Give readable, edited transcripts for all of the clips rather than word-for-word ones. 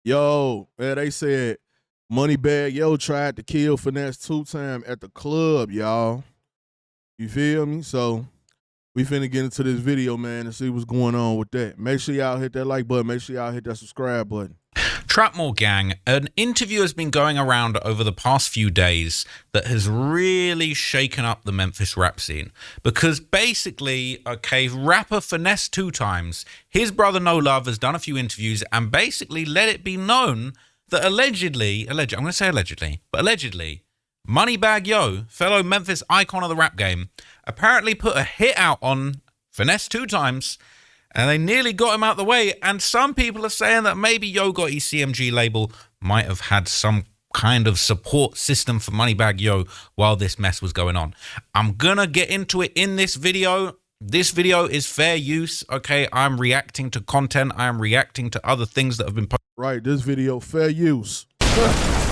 Yo, man, they said MoneyBagg Yo tried to kill Finesse2Tymes at the club, y'all. You feel me? So we finna get into this video, man, and see what's going on with that. Make sure y'all hit that like button. Make sure y'all hit that subscribe button. Trapmore gang, an interview has been going around over the past few days that has really shaken up the Memphis rap scene. Because basically, okay, rapper Finesse2Tymes, his brother No Love has done a few interviews and basically let it be known that allegedly, I'm going to say allegedly, but allegedly, MoneyBagg Yo, fellow Memphis icon of the rap game, apparently put a hit out on Finesse2Tymes, and they nearly got him out the way. And some people are saying that maybe Yo Gotti's CMG label might have had some kind of support system for MoneyBagg Yo while this mess was going on. I'm gonna get into it in this video. This video is fair use, okay? I'm reacting to content. I am reacting to other things that have been posted. Right, this video, fair use.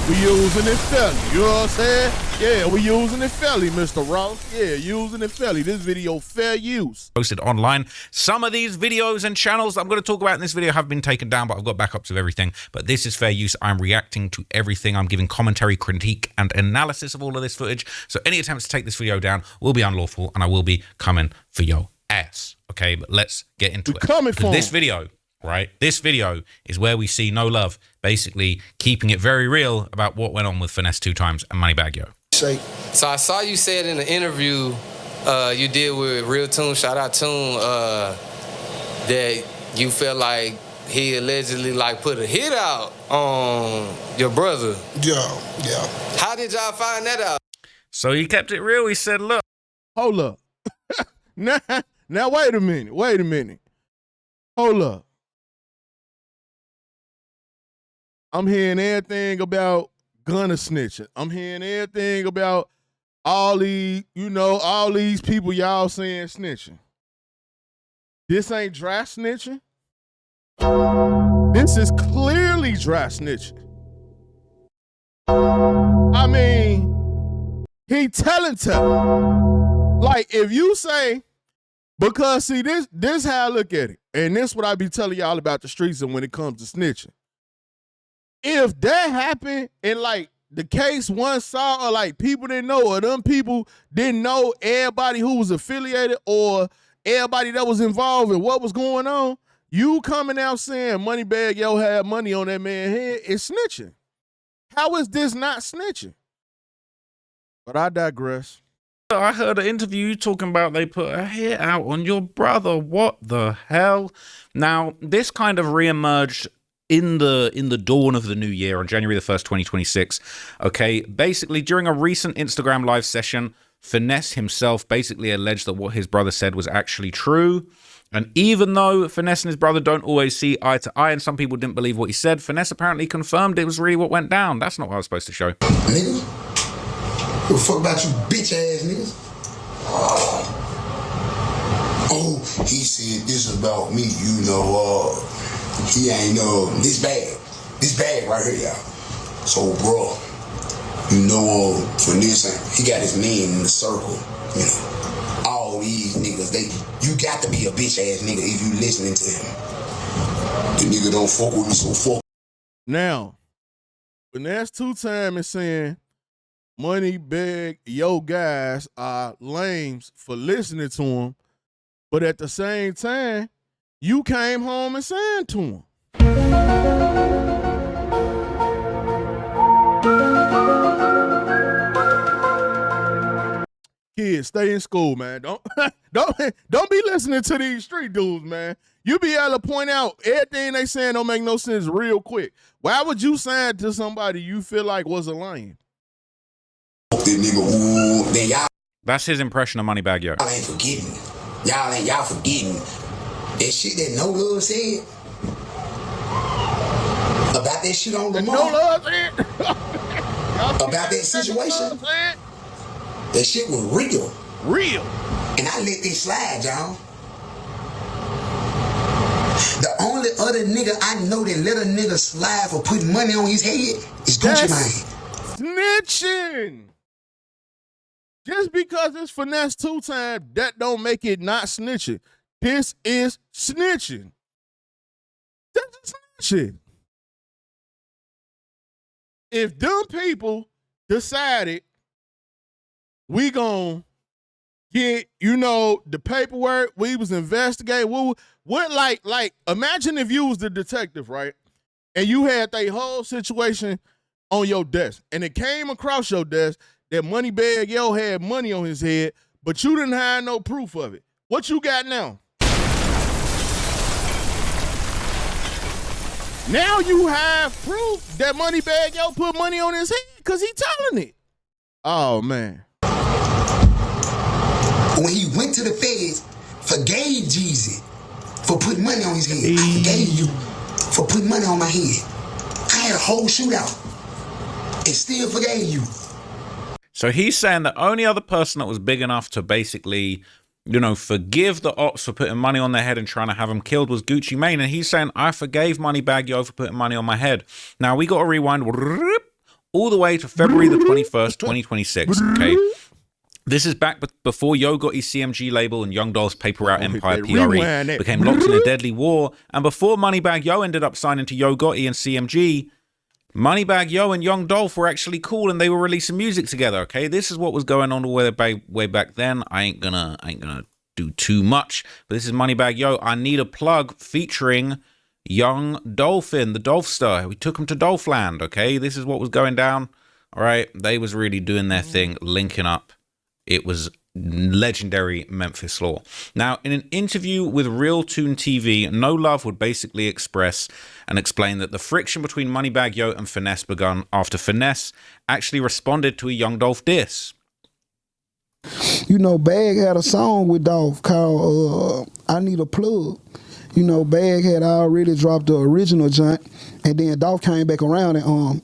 We using it fairly, you know what I'm saying? Yeah, we using it fairly, Mr. Ross. Yeah, using it fairly. This video, fair use. Posted online. Some of these videos and channels that I'm going to talk about in this video have been taken down, but I've got backups of everything. But this is fair use. I'm reacting to everything. I'm giving commentary, critique, and analysis of all of this footage. So any attempts to take this video down will be unlawful, and I will be coming for your ass. Okay, but let's get into it. Coming for this video. Right, this video is where we see No Love basically keeping it very real about what went on with Finesse2Tymes and MoneyBagg Yo. So I saw you said in the interview you did with Real Tune, shout out Tune, that you felt like he allegedly like put a hit out on your brother. Yeah. How did y'all find that out? So he kept it real. He said, "Look, hold up, now wait a minute, hold up." I'm hearing everything about gunner snitching. I'm hearing everything about all these, all these people y'all saying snitching. This ain't dry snitching. This is clearly dry snitching. I mean, he telling. Like, if you say, because see, this how I look at it. And this what I be telling y'all about the streets and when it comes to snitching. If that happened and like the case one saw or like people didn't know or them people didn't know everybody who was affiliated or everybody that was involved in what was going on, you coming out saying MoneyBagg Yo had money on that man's head is snitching. How is this not snitching? But I digress. I heard an interview talking about they put a hit out on your brother. What the hell?" Now, this kind of reemerged in the dawn of the new year on January the 1st, 2026. Okay, basically during a recent Instagram live session, Finesse himself basically alleged that what his brother said was actually true. And even though Finesse and his brother don't always see eye to eye and some people didn't believe what he said, Finesse apparently confirmed it was really what went down. That's not what I was supposed to show. Nigga, what the fuck about you bitch ass niggas? Oh, he said this about me, he ain't this bag right here, y'all. So, bro, Finesse, he got his men in the circle. All these niggas, you got to be a bitch ass nigga if you listening to him. The nigga don't fuck with me, so fuck. Now, Finesse2Tymes is saying MoneyBagg Yo guys are lames for listening to him, but at the same time, you came home and signed to him. Kids, stay in school, man. Don't be listening to these street dudes, man. You be able to point out everything they saying don't make no sense real quick. Why would you sign to somebody you feel like was a lion? That's his impression of MoneyBagg Yo. Y'all ain't forgetting. Y'all forgetting that shit that No Love said about that shit on Lamar. No Love said about that situation. That shit was real. Real. And I let this slide, y'all. The only other nigga I know that let a nigga slide for putting money on his head is Gucci Mane. Snitching. Just because it's Finesse2Tymes, that don't make it not snitching. This is snitching. That's snitching. if them people decided we gonna get, the paperwork, we was investigating, what like imagine if you was the detective, right? And you had the whole situation on your desk, and it came across your desk that MoneyBagg Yo had money on his head, but you didn't have no proof of it. What you got now? Now you have proof that MoneyBagg Yo put money on his head because he telling it. Oh, man. When he went to the feds, forgave Jeezy for putting money on his head. I forgave you for putting money on my head. I had a whole shootout and still forgave you. So he's saying the only other person that was big enough to basically, forgive the ops for putting money on their head and trying to have them killed was Gucci Mane. And he's saying, I forgave MoneyBagg Yo for putting money on my head. Now, we got to rewind all the way to February the 21st, 2026, okay? This is back before Yo Gotti's CMG label and Young Dolph's paper route empire PRE became locked in a deadly war. And before MoneyBagg Yo ended up signing to Yo Gotti and CMG, MoneyBagg Yo and Young Dolph were actually cool and they were releasing music together, okay? This is what was going on way back then. I ain't gonna do too much, but this is MoneyBagg Yo. I Need a Plug featuring Young Dolphin, the Dolphster. We took him to Dolphland, okay? This is what was going down, all right? They was really doing their thing, linking up. It was legendary Memphis Law. Now, in an interview with Real Tune TV, No Love would basically express and explain that the friction between MoneyBagg Yo and Finesse begun after Finesse actually responded to a Young Dolph diss. Bag had a song with Dolph called I Need a Plug. Bag had already dropped the original joint, and then Dolph came back around and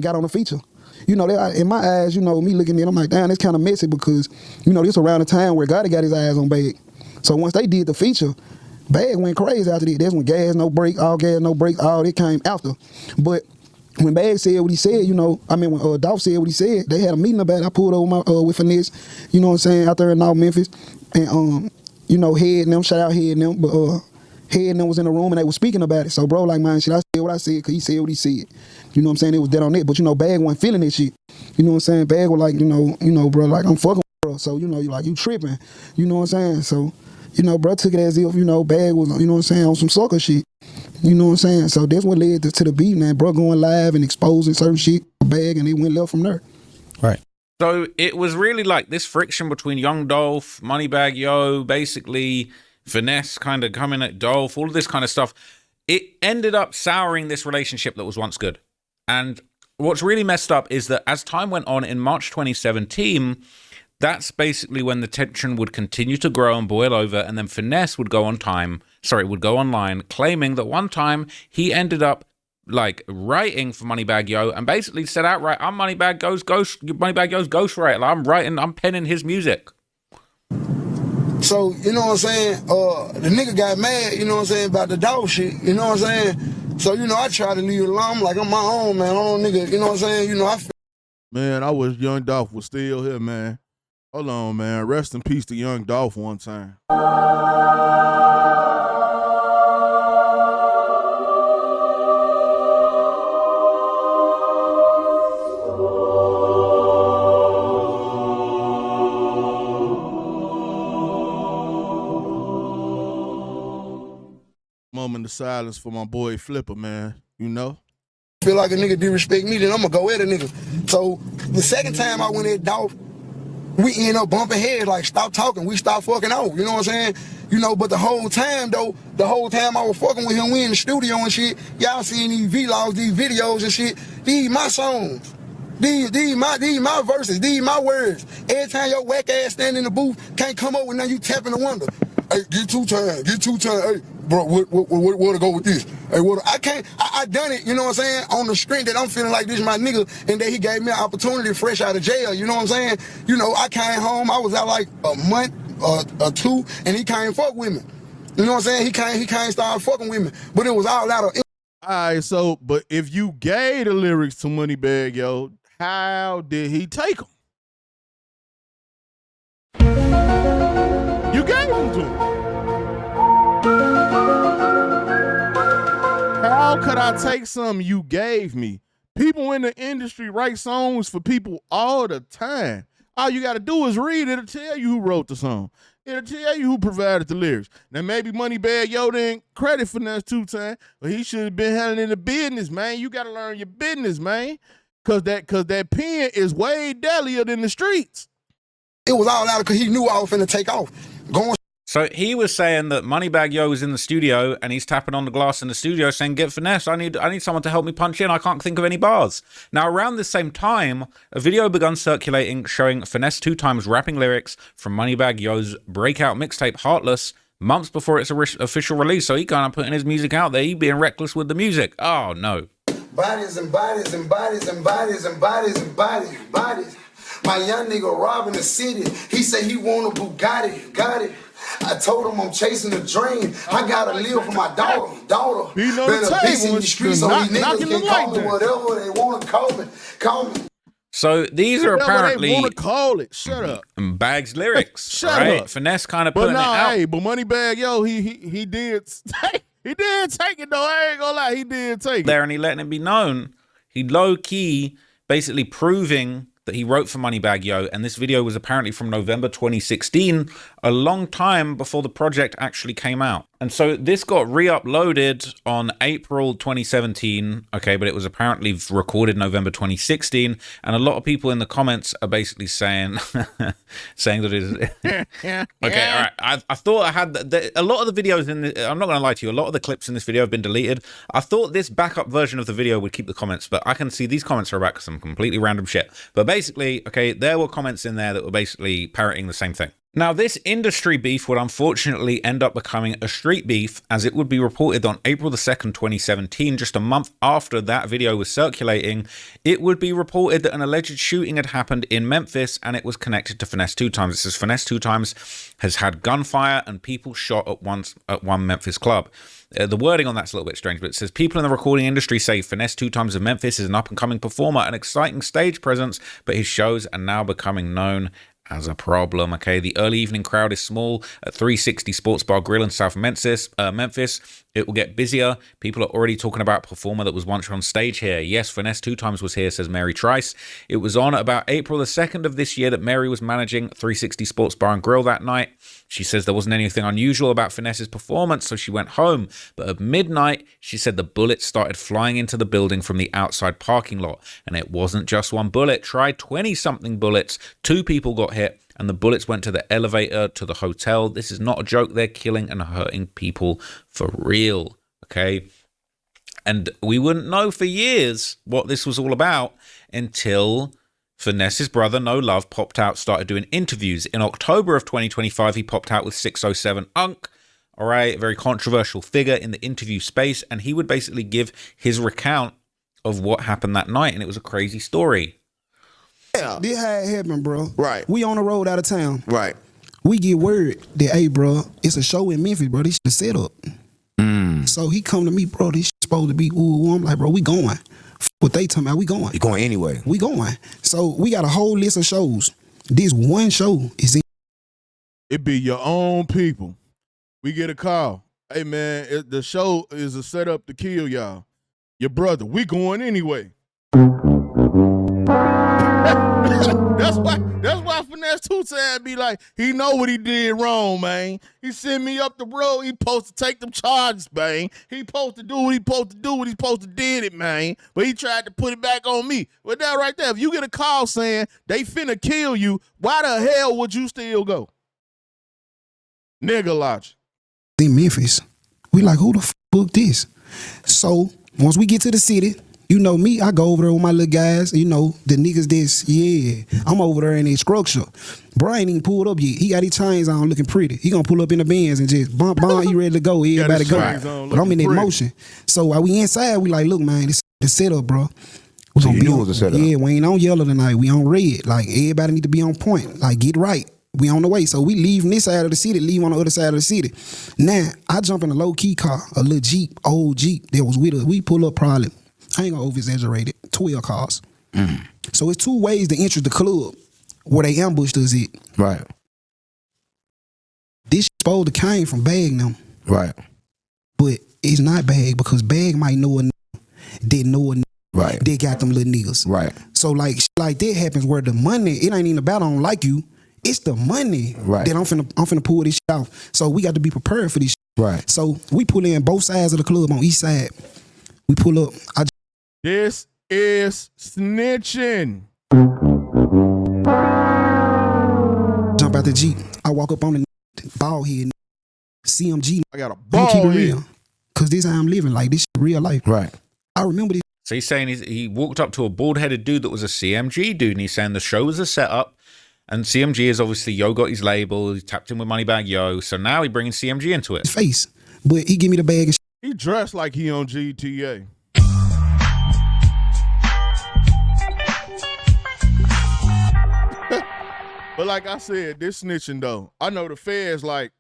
got on the feature. In my eyes, me looking at it, I'm like, damn, it's kind of messy because, this around the time where Gotti got his eyes on Bag. So once they did the feature, Bag went crazy after that. That's when Gas No Break, all that came after. But when Bag said what he said, when Dolph said what he said, they had a meeting about it. I pulled over with Finesse, out there in North Memphis. And, Head and them, shout out Head and them, but Head and them was in the room and they were speaking about it. So, bro, like, man, shit, I said what I said because he said what he said. You know what I'm saying? It was dead on it. But, Bag wasn't feeling that shit. You know what I'm saying? Bag was like, bro, like, I'm fucking with bro. So, you tripping. You know what I'm saying? So, bro took it as if, Bag was, on some sucker shit. You know what I'm saying? So that's what led to the beat, man. Bro going live and exposing certain shit, Bag, and it went left from there. Right. So it was really like this friction between Young Dolph, MoneyBagg Yo, basically Finesse kind of coming at Dolph, all of this kind of stuff. It ended up souring this relationship that was once good. And what's really messed up is that as time went on in March 2017, that's basically when the tension would continue to grow and boil over, and then Finesse would go online claiming that one time he ended up like writing for MoneyBagg Yo and basically said outright, I'm MoneyBagg Yo's ghostwriter. I'm penning his music. So, you know what I'm saying? The nigga got mad, you know what I'm saying, about the dog shit, you know what I'm saying? So, I try to leave it alone. I'm like, I'm my own, man. I don't nigga, you know what I'm saying? Man, I wish Young Dolph was still here, man. Hold on, man. Rest in peace to Young Dolph one time. Moment of silence for my boy Flipper, man. Feel like a nigga disrespect me, then I'm gonna go at a nigga. So the second time I went at Dolph, we end up bumping heads, like, stop talking, we stop fucking out, you know what I'm saying? But the whole time I was fucking with him, we in the studio and shit, y'all seeing these vlogs, these videos and shit, these my songs. These my verses, these my words. Every time your whack ass stand in the booth, can't come up with nothing, you tapping the window. Hey, get two times. Hey, bro, where to go with this? Hey, I done it, you know what I'm saying? On the strength that I'm feeling like this is my nigga, and that he gave me an opportunity fresh out of jail, you know what I'm saying? I came home, I was out like a month or two, and he can't fuck with me. You know what I'm saying? He can't start fucking with me. But it was all out of... All right, so, but if you gave the lyrics to MoneyBagg Yo, how did he take them? You gave them to him. How could I take something you gave me People in the industry write songs for people all the time. All you got to do is read. It'll tell you who wrote the song. It'll tell you who provided the lyrics. Now, maybe MoneyBagg Yo didn't credit Finesse2Tymes, but he should have been handling the business, man. You got to learn your business, man, because that pen is way deadlier than the streets. It was all out because he knew I was finna take off. Going. So he was saying that MoneyBagg Yo was in the studio and he's tapping on the glass in the studio saying, "Get Finesse, I need someone to help me punch in. I can't think of any bars." Now, around the same time, a video begun circulating showing Finesse2Tymes rapping lyrics from MoneyBagg Yo's breakout mixtape Heartless months before its official release. So he kind of putting his music out there. He being reckless with the music. Oh, no. Bodies and bodies and bodies and bodies and bodies and bodies and bodies. My young nigga robbing the city. He said he want a Bugatti. Got it. I told him I'm chasing a dream. I gotta live for my daughter. He know Been the a beast in the streets, so these niggas can call me whatever they want to call me. Call me. So these are apparently they want to call it. Shut up. Bagg's lyrics. Shut right? up. Finesse kind of putting it out. Hey, but MoneyBagg Yo, he did he did take it though. I ain't gonna lie, he did take it. There, and he letting it be known. He low key basically proving that he wrote for MoneyBagg Yo, and this video was apparently from November 2016, a long time before the project actually came out. And so this got re-uploaded on April 2017, okay, but it was apparently recorded November 2016, and a lot of people in the comments are basically saying saying that it is okay, all right. I thought I had a lot of the videos in the, I'm not gonna lie to you, a lot of the clips in this video have been deleted. I thought this backup version of the video would keep the comments, but I can see these comments are about some completely random shit. But basically, okay, there were comments in there that were basically parroting the same thing. Now, this industry beef would unfortunately end up becoming a street beef, as it would be reported on April the 2nd, 2017, just a month after that video was circulating. It would be reported that an alleged shooting had happened in Memphis, and it was connected to Finesse2Tymes. It says Finesse2Tymes has had gunfire and people shot at one Memphis club. The wording on that's a little bit strange, but it says people in the recording industry say Finesse2Tymes of Memphis is an up-and-coming performer, an exciting stage presence, but his shows are now becoming known as a problem. Okay, the early evening crowd is small at 360 Sports Bar Grill in South Memphis. It will get busier. People are already talking about a performer that was once on stage here. Yes, Finesse2Tymes was here, says Mary Trice. It was on about April the 2nd of this year that Mary was managing 360 Sports Bar and Grill that night. She says there wasn't anything unusual about Finesse's performance, so she went home. But at midnight, she said the bullets started flying into the building from the outside parking lot. And it wasn't just one bullet. Tried 20-something bullets. 2 people got hit, and the bullets went to the elevator to the hotel. This is not a joke. They're killing and hurting people for real, okay? And we wouldn't know for years what this was all about until Finesse's brother, No Love, popped out, started doing interviews. In October of 2025, he popped out with 607 Unk, all right, a very controversial figure in the interview space, and he would basically give his recount of what happened that night, and it was a crazy story. Yeah. This how it happened, bro. Right. We on the road out of town. Right. We get word that, hey, bro, it's a show in Memphis, bro. This shit is set up. So he come to me, bro, this shit supposed to be, ooh, I'm like, bro, we going. What they talking about, we going. You going anyway? We going. So we got a whole list of shows. This one show is in. It be your own people. We get a call. Hey, man, the show is a setup to kill y'all. Your brother, we going anyway. That's why Finesse2Tymes be like, he know what he did wrong, man. He sent me up the road. He supposed to take them charges, man. He supposed to do what he supposed to do, what he supposed to did it, man. But he tried to put it back on me. But that right there, if you get a call saying they finna kill you, why the hell would you still go? Nigga logic. In Memphis. We like, who the f booked this? So once we get to the city, you know me, I go over there with my little guys, you know, the niggas this, yeah. I'm over there in a structure. Bro ain't even pulled up yet. He got his chains on looking pretty. He gonna pull up in the Benz and just bump, he ready to go. Everybody go. But I'm in that motion. So while we inside, we like, look, man, this is the setup, bro. We So you knew it was a setup? Yeah, we ain't on yellow tonight. We on red. Like, everybody need to be on point. Like, get right. We on the way. So we leave on this side of the city, leave on the other side of the city. Now, I jump in a low-key car, a little Jeep, old Jeep that was with us. We pull up probably, I ain't gonna over-exaggerate it, 12 cars. So it's 2 ways to enter the club where they ambushed us at. Right. This supposed to came from Bag now. Right. But it's not Bag because Bag might know a didn't know a Right. They got them little niggas. Right. So like like that happens where the money, it ain't even about I don't like you. It's the money Right. that I'm finna pull this shit off. So we got to be prepared for this shit. Right. So we pull in both sides of the club on each side. We pull up. This is snitching. Jump out the Jeep. I walk up on the bald head, CMG. I got a I'm ball keep it here. real. Cause this how I'm living. Like this shit real life. Right. I remember this. So he's saying he walked up to a bald-headed dude that was a CMG dude, and he's saying the show was a setup, and CMG is obviously Yo got his label, he tapped in with MoneyBagg Yo, so now he's bringing CMG into it. Face. But he give me the bag and shit. He dressed like he on GTA. But like I said, this snitching though. I know the feds like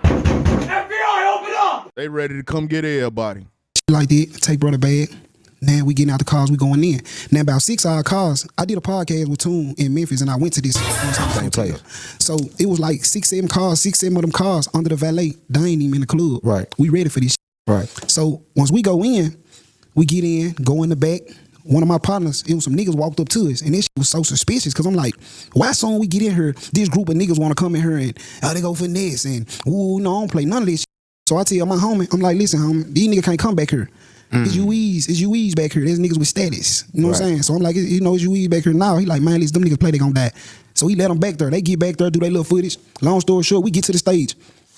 FBI, open up! They ready to come get everybody. Like that. Take brother bag. Now we getting out the cars, we going in. Now about 6 hour cars. I did a podcast with Toon in Memphis and I went to this Same place. So it was like 6-7 cars, 6-7 of them cars under the valet. They ain't even in the club. Right. We ready for this shit. Right. So once we go in, we get in, go in the back. One of my partners, it was some niggas walked up to us, and this shit was so suspicious because I'm like, why soon we get in here, this group of niggas want to come in here and they go finesse and ooh, no, I don't play none of this shit. So I tell my homie, I'm like, listen, homie, these niggas can't come back here. It's UEs back here. There's niggas with status. You know what I'm saying? So I'm like, it's UEs back here now. He like, man, these them niggas play, they gonna die. So he let them back there. They get back there, do their little footage. Long story short, we get to the stage.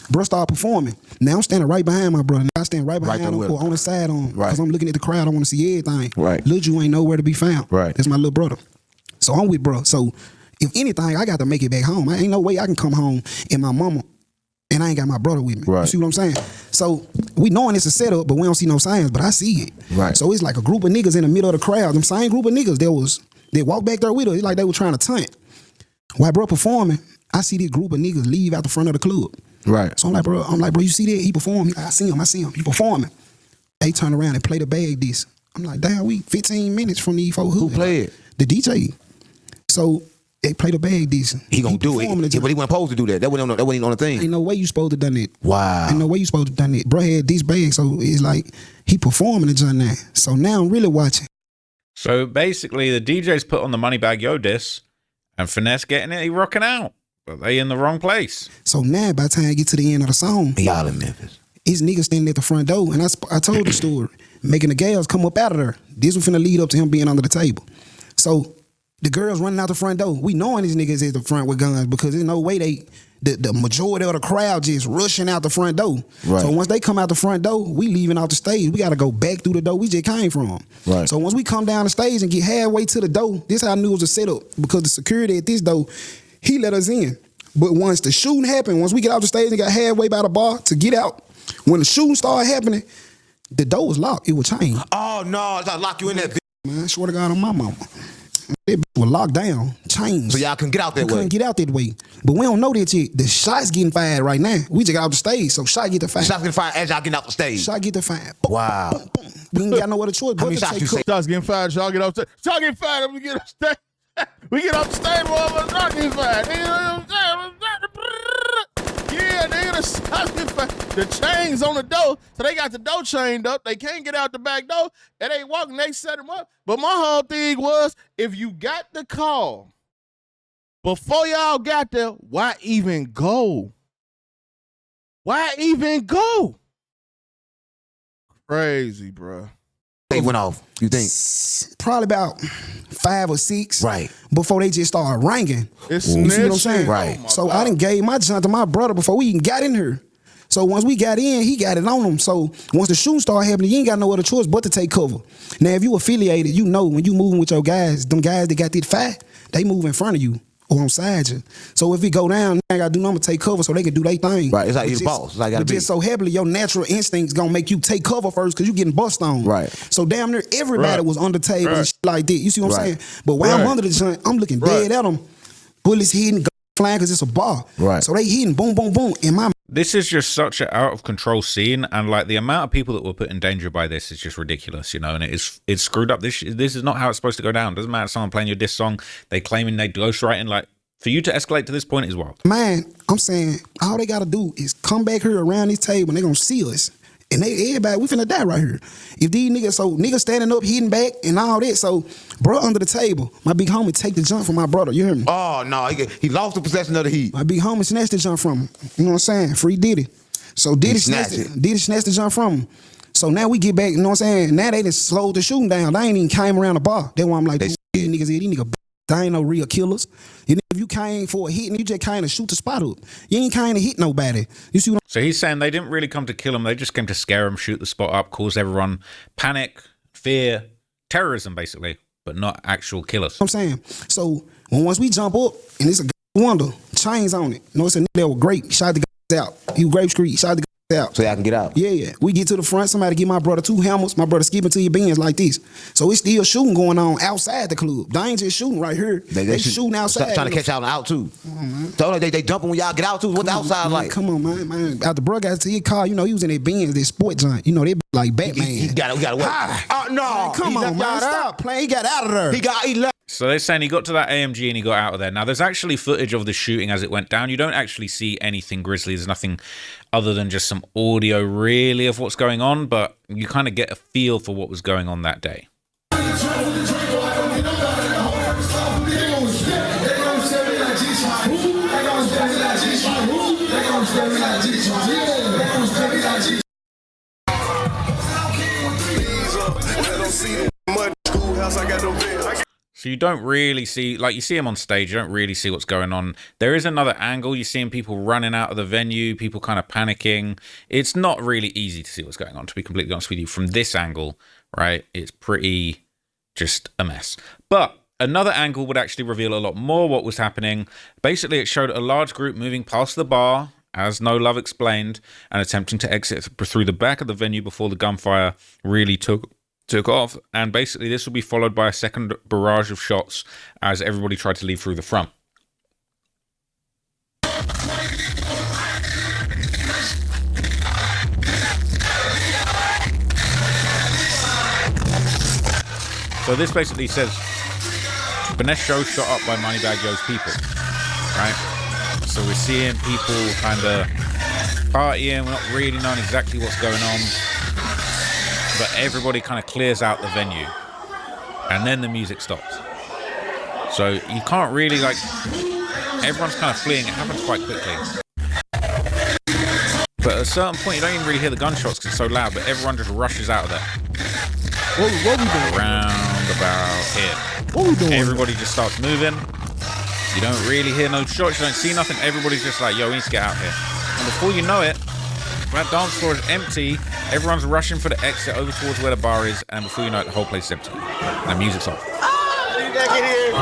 Bro start performing. Now I'm standing right behind my brother. I stand right behind there him with or on the side on Right. because I'm looking at the crowd. I want to see everything. Right. Lil Ju ain't nowhere to be found. Right. That's my little brother. So I'm with bro. So if anything, I got to make it back home. I ain't no way I can come home and my mama and I ain't got my brother with me. Right. You see what I'm saying? So we knowing it's a setup, but we don't see no signs, but I see it. Right. So it's like a group of niggas in the middle of the crowd. Them same group of niggas they walk back there with us. It's like they were trying to tunt. While bro performing, I see this group of niggas leave out the front of the club. Right. So I'm like, bro, you see that? He performing. I see him. He performing. They turn around and play the bag this. I'm like, damn, we 15 minutes from these folks. Who played it? The DJ. So they play the bag this. He gonna do it. performing Yeah, but he wasn't supposed to do that. That wasn't on the thing. Ain't no way you supposed to done it. Wow. Ain't no way you supposed to done it. Bro had this bag, so it's like he performing the joint now. So now I'm really watching. So basically, the DJ's put on the MoneyBagg Yo disc, and Finesse getting it, he rocking out. But they in the wrong place. So now by the time I get to the end of the song, Y'all in Memphis. it's niggas standing at the front door, and I told the story, making the gals come up out of there. This was finna lead up to him being under the table. So the girls running out the front door. We knowing these niggas at the front with guns because there's no way the majority of the crowd just rushing out the front door. Right. So once they come out the front door, we leaving out the stage. We got to go back through the door we just came from. Right. So once we come down the stage and get halfway to the door, this how I knew it was a setup because the security at this door, he let us in. But once the shooting happened, once we get out the stage and got halfway by the bar to get out, when the shooting started happening, the door was locked. It was chained. Oh no, it's like lock you in that bitch. Man, I swear to God on my mama. That bitch was locked down, chained. So y'all couldn't get out that We way. couldn't get out that way. But we don't know that yet. The shot's getting fired right now. We just got off the stage, so shot get the fire. Shots getting fired as y'all getting out the stage. Shot get the fire. Boom, Wow. boom, boom. We ain't got no other choice. How but many to shots take you say? cover. Shots getting fired, y'all get off stage. Y'all get fired, we get off stage. We get off the stage, motherfuckers, y'all get fired. Yeah, nigga, the shots get fired. The chains on the door, so they got the door chained up. They can't get out the back door, and they walking, they set them up. But my whole thing was, if you got the call before y'all got there, why even go? Why even go? Crazy, bro. They went off. You think? Probably about 5 or 6. Right. Before they just started ringing. It's You see what I'm snitching. saying? Right. Oh my So God. I done gave my junk to my brother before we even got in here. So once we got in, he got it on him. So once the shooting started happening, you ain't got no other choice but to take cover. Now, if you affiliated, you know when you moving with your guys, them guys that got that fire, they move in front of you or on side you. So if it go down, I gotta do nothing but take cover so they can do their thing. Right, it's like But you the boss. It's like gotta but be. just so heavily, your natural instincts gonna make you take cover first because you getting bust on. Right. So damn near everybody Right. was under the table and Right. shit like that. You see what I'm Right. saying? But while I'm Right. under the joint, I'm looking Right. dead at them. Bullets hitting, guns flying because it's a bar. Right. So they hitting, boom, boom, boom. And my This is just such an out of control scene, and like the amount of people that were put in danger by this is just ridiculous, you know. And it's screwed up. This is not how it's supposed to go down. Doesn't matter. Someone playing your diss song, they claiming they ghostwriting. Like for you to escalate to this point is wild. man, I'm saying all they gotta do is come back here around this table and they're gonna see us. And everybody, we finna die right here. If these niggas standing up, hitting back, and all that. So, bro, under the table, my big homie take the jump from my brother. You hear me? Oh, no, he lost the possession of the heat. My big homie snatched the jump from him. You know what I'm saying? Free Diddy. So Diddy snatched the jump from him. So now we get back, you know what I'm saying? Now they just slowed the shooting down. They ain't even came around the bar. That's why I'm like, these niggas, they ain't no real killers. If you came for a hit and you just kind of shoot the spot up, you ain't kind of hit nobody. You see what So he's saying they didn't really come to kill him. They just came to scare him, shoot the spot up, cause everyone panic, fear, terrorism, basically, but not actual killers. I'm saying? So once we jump up and it's a wonder, chains on it. You know, it's a nigga that was great. Shot the guys out. He was Grape Street. Shot the guys out. So y'all can get out. Yeah. We get to the front. Somebody give my brother 2 hammers. My brother skipping to your bins like this. So it's still shooting going on outside the club. They ain't just shooting right here. They shooting outside. Trying to catch y'all out too. So they dumping when y'all get out too. What the outside like? Come on, man. Out the bro got to his car. You know, he was in their bins, their sport joint. You know, they like Batman. We gotta wait. Oh no! Man, come on, man. Stop playing. He got out of there. He left. So they're saying he got to that AMG and he got out of there. Now, there's actually footage of the shooting as it went down. You don't actually see anything grisly. There's nothing other than just some audio, really, of what's going on, but you kind of get a feel for what was going on that day. So you don't really see, like you see him on stage, you don't really see what's going on. There is another angle. You're seeing people running out of the venue, people kind of panicking. It's not really easy to see what's going on, to be completely honest with you. From this angle, right, it's pretty just a mess. But another angle would actually reveal a lot more what was happening. Basically, it showed a large group moving past the bar, as No Love explained, and attempting to exit through the back of the venue before the gunfire really took off. And basically this will be followed by a second barrage of shots as everybody tried to leave through the front. So this basically says Finesse show shot up by MoneyBagg Yo's people, right? So we're seeing people kind of partying, we're not really knowing exactly what's going on, but everybody kind of clears out the venue and then the music stops. So you can't really, like, everyone's kind of fleeing. It happens quite quickly. But at a certain point, you don't even really hear the gunshots because it's so loud, but everyone just rushes out of there. What we doing? Around about here. What we doing? Everybody just starts moving. You don't really hear no shots. You don't see nothing. Everybody's just like, yo, we need to get out here. And before you know it, that dance floor is empty. Everyone's rushing for the exit over towards where the bar is, and before you know it, the whole place is empty. And the music's off. You gotta get here.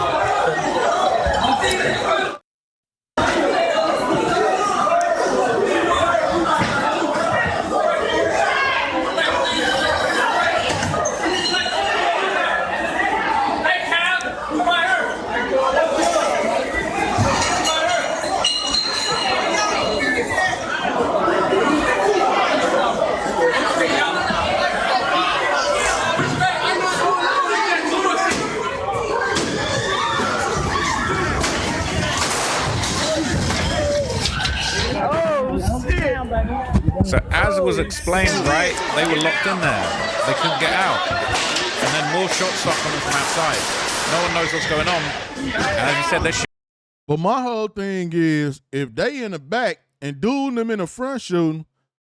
So as was explained, right, they were locked in there. They couldn't get out. And then more shots start coming from outside. No one knows what's going on. And as you said, they're shooting. But my whole thing is, if they in the back and dude them in the front shooting,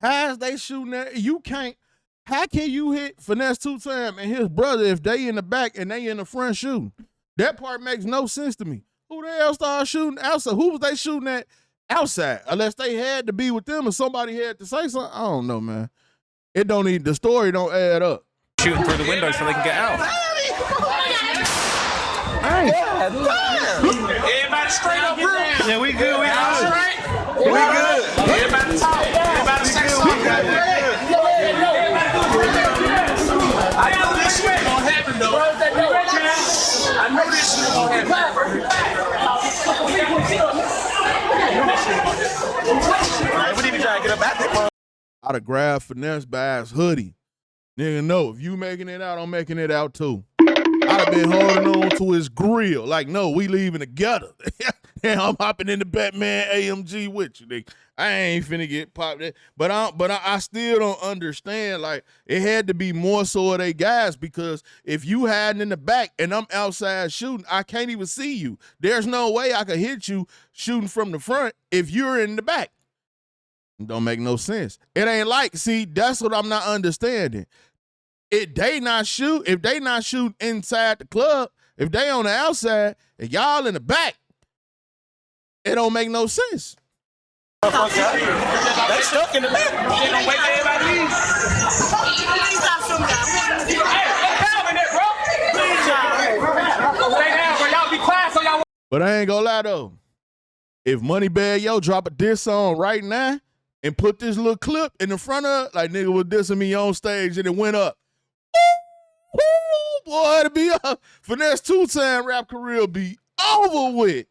how's they shooting that? You can't. How can you hit Finesse2Tymes and his brother if they in the back and they in the front shooting? That part makes no sense to me. Who the hell started shooting outside? Who was they shooting at outside? Unless they had to be with them or somebody had to say something. I don't know, man. It don't need, the story don't add up. Shooting through the window so they can get out. Everybody straight up real. Yeah, we good. We all straight. We good. Everybody talk. Everybody say something. I know this shit gonna happen though. I know this shit gonna happen. We need to try to get up out there. I'd have grabbed Finesse by his hoodie. Nigga, no, if you making it out, I'm making it out too. I'd have been holding on to his grill. Like, no, we leaving together. Now I'm hopping in the Batman AMG with you, nigga. I ain't finna get popped. But I still don't understand. Like, it had to be more so of they guys, because if you hiding in the back and I'm outside shooting, I can't even see you. There's no way I could hit you shooting from the front if you're in the back. It don't make no sense. It ain't like, see, that's what I'm not understanding. If they not shooting inside the club, if they on the outside and y'all in the back, it don't make no sense. They stuck in the back. They don't wait for everybody to leave. But I ain't gonna lie though. If MoneyBagg Yo drop a diss song right now and put this little clip in the front of, like, nigga was dissing me on stage and it went up. Woo, boy, it'll be up. Finesse2Tymes rap career will be over with.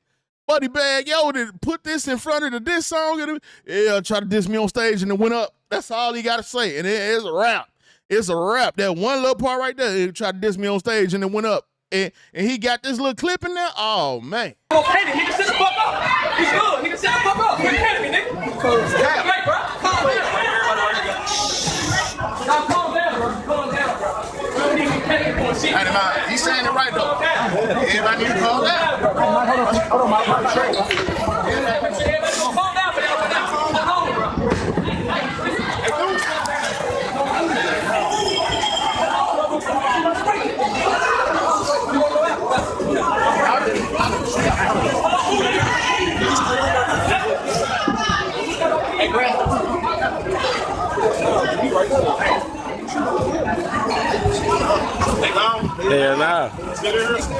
MoneyBagg Yo did put this in front of the diss song and try to diss me on stage and it went up. That's all he got to say. And it's a rap. It's a rap. That one little part right there, he tried to diss me on stage and it went up. And he got this little clip in there. Oh, man. Okay, nigga, sit the fuck up. He's good. Nigga, sit the fuck up. You're kidding me, nigga. Calm down, bro. Calm down, bro. Calm down, bro. We don't need to be petty for shit. He's saying it right, though. Everybody need to calm down. Hold on, my everybody gonna calm down for that. Hold on, bro. Hey, Grant. Yeah, nah.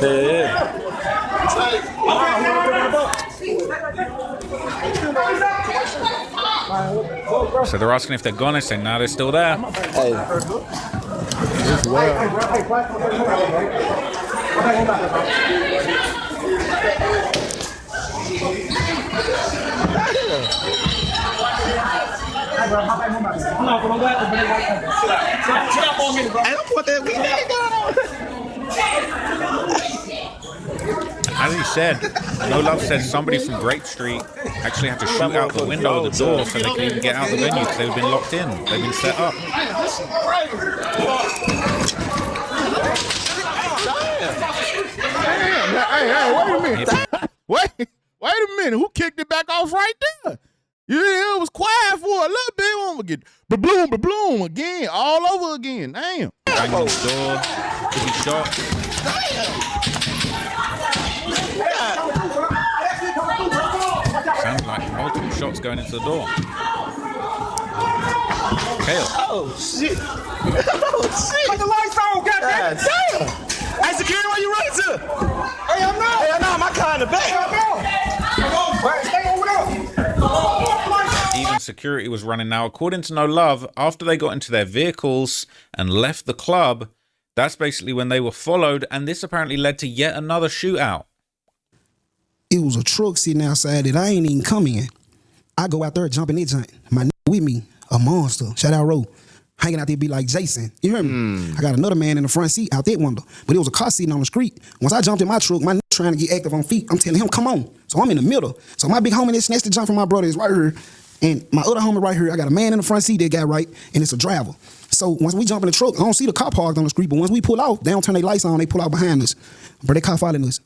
Yeah. So they're asking if they're gone. I say, nah, they're still there. Hey. It's wild. As he said, No Love said somebody from Grape Street actually had to shoot out the window of the door so they could even get out of the venue because they've been locked in. They've been set up. Hey, wait a minute. Wait a minute. Who kicked it back off right there? Yeah, it was quiet for a little bit. I'm gonna get bloom again, all over again. Damn. Banging on the door. Could be shot. Sounds like multiple shots going into the door. Kale. Oh, shit. Put the lights on, goddamn. Damn. Hey, security, where you running to? Hey, I'm not. Hey, no, my car in the back. Stay over there. Even security was running now. According to No Love, after they got into their vehicles and left the club, that's basically when they were followed, and this apparently led to yet another shootout. It was a truck sitting outside that I ain't even come in. I go out there jumping that joint. My with me, a monster. Shout out Roe. Hanging out there be like Jason. You hear me? I got another man in the front seat out that window. But it was a car sitting on the street. Once I jumped in my truck, my trying to get active on feet. I'm telling him, come on. So I'm in the middle. So my big homie that snatched the jump from my brother is right here. And my other homie right here, I got a man in the front seat that got right, and it's a driver. So once we jump in the truck, I don't see the car parked on the street, but once we pull off, they don't turn their lights on, they pull out behind us. But they car following us.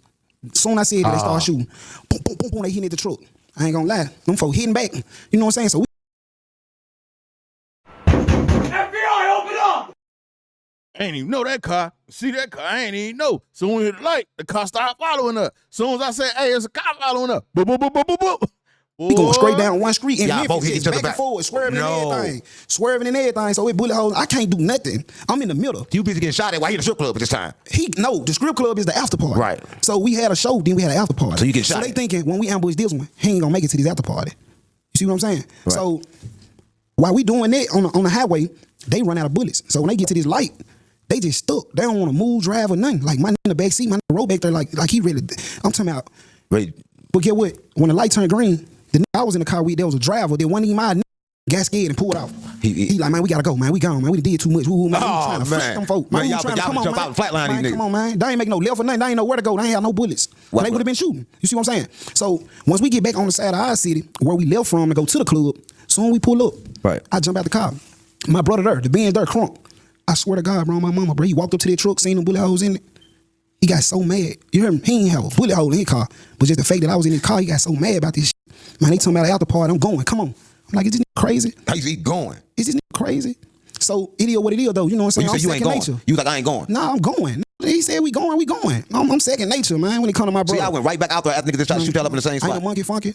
Soon as I said that, they start shooting. Boom, boom, boom, boom, they hitting at the truck. I ain't gonna lie. Them folks hitting back. You know what I'm saying? So FBI, open up! I ain't even know that car. See that car? I ain't even know. Soon as we hit the light, the car started following us. Soon as I said, hey, it's a car following us. Boop, boop, boop, boop, boop, boop. we going straight down one street and Y'all both hit Memphis, each other back back. and forward, swerving No. and everything. Swerving and everything. So it bullet holes. I can't do nothing. I'm in the middle. You busy getting shot at while you in the strip club at this time. No, the strip club is the after party. Right. So we had a show, then we had an after party. So you get shot. So they thinking when we ambush this one, he ain't gonna make it to this after party. You see what I'm saying? Right. So while we doing that on the highway, they run out of bullets. So when they get to this light, they just stuck. They don't want to move, drive, or nothing. Like my in the back seat, my roll back there, like he really. I'm talking about. Right. But get what? When the light turned green, the nigga I was in the car with, there was a driver. That wasn't even my nigga, got scared and pulled off. He He like, man, we gotta go, man. We gone, man. We did too much. Ooh, man, we trying to freak them folk. Man, we y'all trying to come on, jump man. out flatline Man, these come niggas. on, man. They ain't make no left or nothing. They ain't know where to go. They ain't have no bullets. What? They would have been shooting. You see what I'm saying? So once we get back on the side of our city, where we left from to go to the club, soon we pull up. Right. I jump out the car. My brother there, the Benz there, crunk. I swear to God, bro, my mama, bro, he walked up to that truck, seen them bullet holes in it. He got so mad. You heard him? He ain't have a bullet hole in his car. But just the fact that I was in his car, he got so mad about this shit. Man, they talking about the after party. I'm going. Come on. I'm like, is this nigga crazy? How you going? Is this nigga crazy? So it is what it is, though. You know what I'm saying? You said you ain't going. Nature. You was like, I ain't going. Nah, I'm going. He said we going. I'm second nature, man, when it come to my brother. See, I went right back out there after niggas just tried to shoot y'all up in the same I spot. ain't a monkey funky.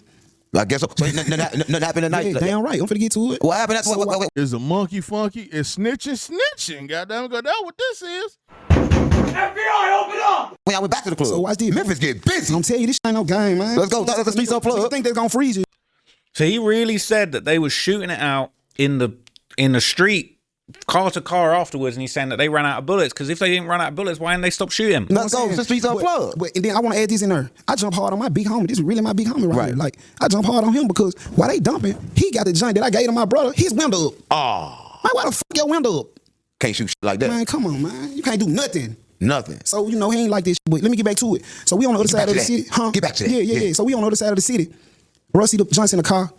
I guess so. So nothing happened tonight? Yeah, damn right. I'm finna get to it. What happened? Wait. Is a monkey funky? It's snitching. Goddamn, that's what this is. FBI, open up! When I went back to the club. So watch this. Memphis get busy. I'm telling you, this ain't no game, man. Let's go. Let's streets unplugged. You think they're gonna freeze you? So he really said that they were shooting it out in the street, car to car afterwards, and he's saying that they ran out of bullets, because if they didn't run out of bullets, why didn't they stop shooting? Let's go. The streets unplugged. But and then I want to add this in there. I jump hard on my big homie. This is really my big homie right here. Like, I jump hard on him because while they dumping, he got the joint that I gave to my brother. His window up. Oh. Man, why the fuck your window up? Can't shoot shit like that. Man, come on, man. You can't do nothing. Nothing. So, you know, he ain't like this. But let me get back to it. So we on the other side of the city. Huh? Get back to that. Yeah. So we on the other side of the city. Bro, see the joints in the car.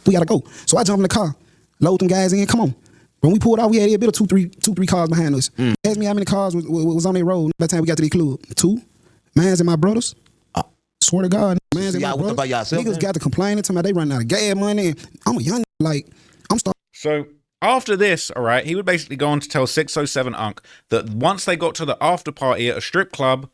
We gotta go. So I jump in the car, load them guys in. Come on. When we pulled out, we had a bit of two, three cars behind us. Ask me how many cars was on their road by the time we got to the club. 2. Mans and my brothers. Swear to God, mans and my brothers. By yourself, niggas got to complaining to me. They running out of gas money. And I'm a young like I'm starting. So after this, all right, he would basically go on to tell 607 Unc that once they got to the after party at a strip club,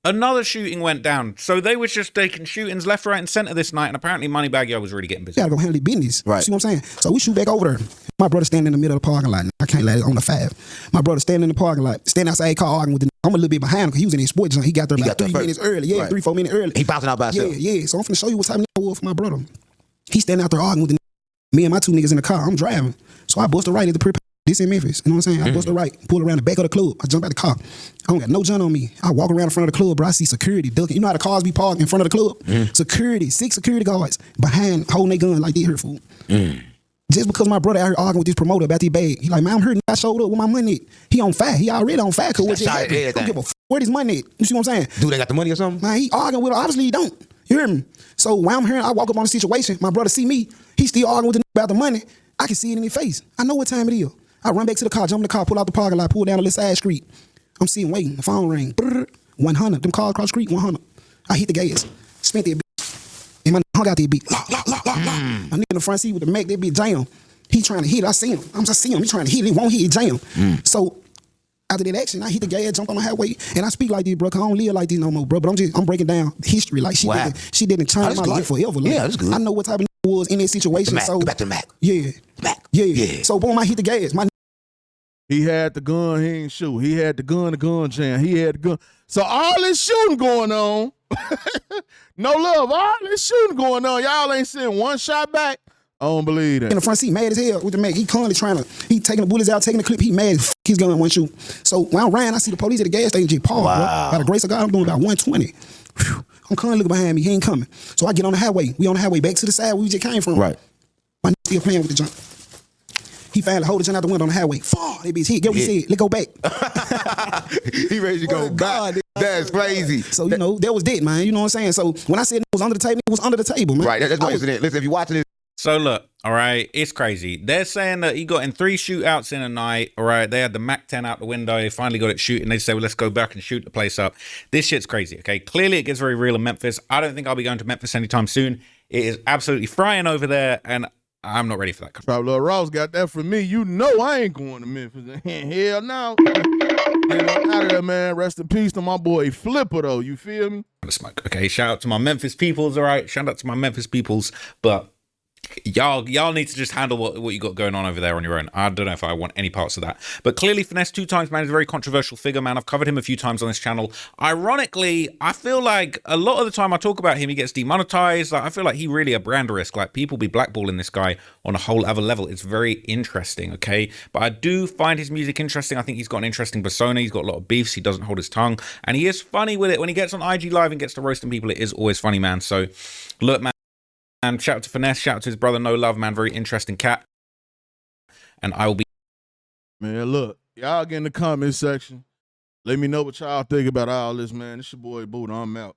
another shooting went down. So they were just taking shootings left, right, and center this night, and apparently MoneyBagg Yo was really getting busy. Gotta go handle the business. Right. See what I'm saying? So we shoot back over there. My brother standing in the middle of the parking lot. I can't let it on the 5. My brother standing in the parking lot, standing outside car arguing with the. I'm a little bit behind him because he was in his sports junk. He got there about 3 minutes early. Yeah, Right. 3-4 minutes early. He bouncing out by himself. Yeah. So I'm finna show you what's happening for my brother. He standing out there arguing with the. Me and my 2 niggas in the car. I'm driving. So I bust a right at the pre. This in Memphis. You know what I'm saying? I bust a right, pull around the back of the club. I jump out the car. I don't got no gun on me. I walk around in front of the club, bro. I see security ducking. You know how the cars be parked in front of the club? Security, 6 security guards behind holding their gun like they here fool. Just because my brother out here arguing with this promoter about this bag. He like, man, I'm hurting. I showed up with my money at. He on fire. He already on fire because what just happened. I don't give a where this money at. You see what I'm saying? Do they got the money or something? Man, he arguing with her. Obviously he don't. You hear me? So when I'm hearing, I walk up on the situation. My brother see me. He still arguing with the about the money. I can see it in his face. I know what time it is. I run back to the car, jump in the car, pull out the parking lot, pull down the little side street. I'm sitting waiting. The phone ring. 100. Them cars across the street, 100. I hit the gas. Spent that bitch. And my hung out that bitch. Lock. My nigga in the front seat with the Mac, that bitch jam. He trying to hit it. I see him. He trying to hit it. He won't hit it, jam. So after that action, I hit the gas, jump on the highway, and I speak like this, bro, 'cause I don't live like this no more, bro. But I'm breaking down history. Like she didn't change my life forever. Like, Yeah, that's good. I know what type of was in that situation. Mac. So Go back to Mac. Yeah. Mac. Yeah. So boom, I hit the gas. He had the gun, he ain't shoot. He had the gun jam. He had the gun. So all this shooting going on. No love. All this shooting going on. Y'all ain't seen one shot back. I don't believe that. In the front seat, mad as hell with the Mac. He constantly he taking the bullets out, taking the clip. He mad as his gun one shoot. So when I ran, I see the police at the gas station just paused. Bro. By the grace of God, I'm doing about 120. Whew. I'm constantly looking behind me. He ain't coming. So I get on the highway. We on the highway back to the side where we just came from. Right. My nigga still playing with the junk. He finally hold the junk out the window on the highway. Fuck, that bitch hit. Get what he said. Let's go back. He ready to go back. That's crazy. So, you know, that was it, man. You know what I'm saying? So when I said it was under the table, it was under the table, man. Right. That's what it is. Listen, if you're watching this. So look, all right, it's crazy. They're saying that he got in 3 shootouts in a night. All right, they had the Mac 10 out the window. They finally got it shooting. They say, well, let's go back and shoot the place up. This shit's crazy, okay? Clearly, it gets very real in Memphis. I don't think I'll be going to Memphis anytime soon. It is absolutely frying over there, and I'm not ready for that. Probably Lil Ross got that from me. You know I ain't going to Memphis. Hell no. Get out of there, man. Rest in peace to my boy Flipper, though. You feel me? Smoke. Okay, shout out to my Memphis peoples, all right? Shout out to my Memphis peoples, but y'all need to just handle what you got going on over there on your own. I don't know if I want any parts of that. But clearly, Finesse2Tymes, man, is a very controversial figure, man. I've covered him a few times on this channel. Ironically, I feel like a lot of the time I talk about him, he gets demonetized. Like, I feel like he really a brand risk. Like, people be blackballing this guy on a whole other level. It's very interesting, okay? But I do find his music interesting. I think he's got an interesting persona. He's got a lot of beefs. He doesn't hold his tongue. And he is funny with it. When he gets on IG Live and gets to roasting people, it is always funny, man. So, look, man. And shout out to Finesse, shout out to his brother No Love, man, very interesting cat. and I will be. Man, look, y'all get in the comment section. Let me know what y'all think about all this, man. It's your boy Buddha. I'm out.